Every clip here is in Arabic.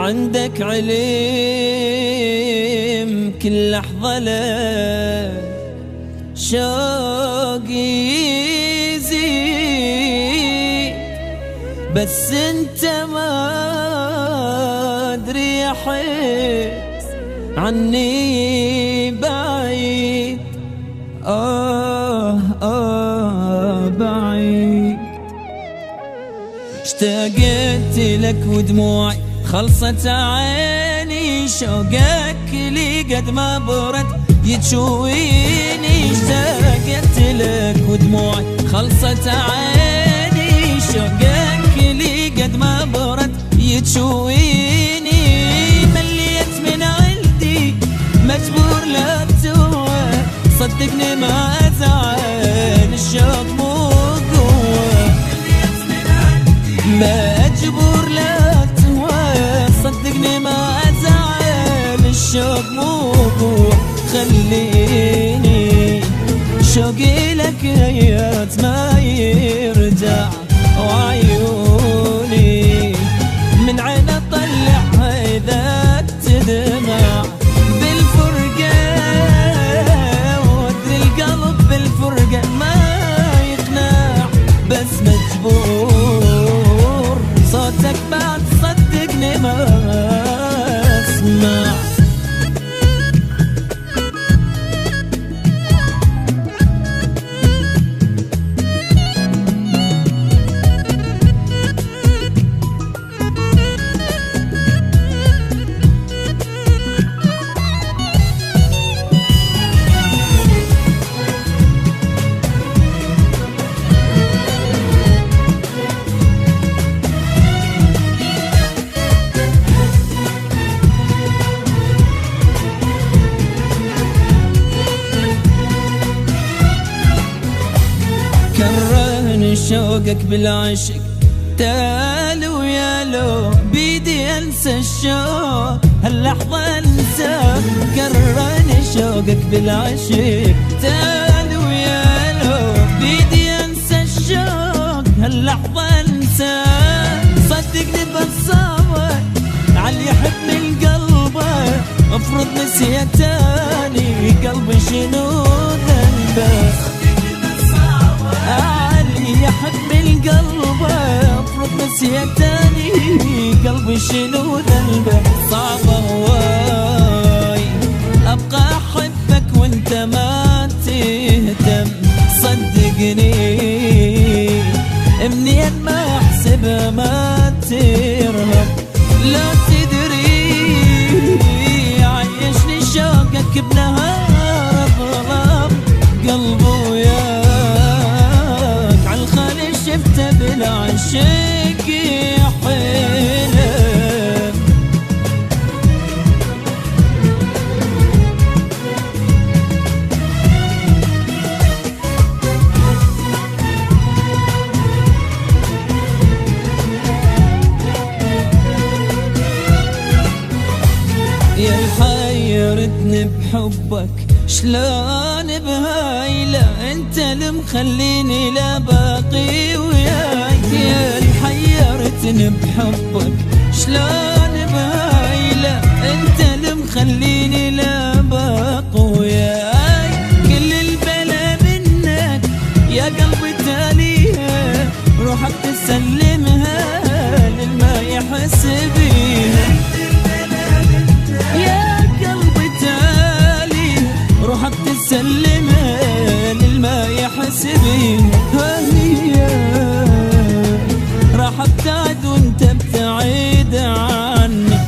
عندك علم كل لحظة لك شوقي يزيد، بس انت ما ادري احس عني بعيد. بعيد. اشتقت لك ودموعي خلصت عيني، شوقك لي قد ما برد يتشويني. اشتقت لك ودموعي خلصت عيني، شوقك لي قد ما برد يتشويني. مليت من عندي مجبور لا تهوى، صدقني ما ازعل الشوق مو قوة. مجبور لا تهوى، صدقني ما ازعل الشوق مو قوة. خليني شوقي لك هيات ما يرجع، وعيوني من عين اطلعها اذا تدمع بالفرقة، وادري القلب بالفرقة ما يقنع، بس مجبور صوتك بعد صدقني ما اسمع. كرهني شوقك بالعشق تالو يا لو بيدي انسى الشوق هاللحظة انسى. كرهني شوقك بالعشق تالو يا لو بيدي انسى الشوق هاللحظة انسى. صدقني بصابك عاللي يحبني القلبه، افرض نسيتاني قلبي شنو ذنبه. عالي يحبني القلب افرض نسيتاني قلبي شنو ذنبه. صعبة هواي ابقى احبك وانت ما تهتم، صدقني منين ما احسبها ما ترهم. لا تدري عيشني شوقك بنهار الظلام، قلبه وياك عالخالي شفته بالعشق يحلم. يا حيرتني بحبك شلون بهايلة، انت اللي مخليني لا باقي وياك. يا اللي حيرتني بحبك شلون بهايلة، انت اللي مخليني لا باقي وياك. كل البلا منك يا قلبي تاليها، روحك تسلمها للما يحس بيها. يا قلبي تالي روحك تسلمها للما يحس بيها. هي راح ابتعد وانت ابتعد عني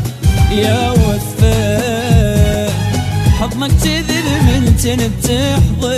يا وفاء، حضنك تذل من تنتحضر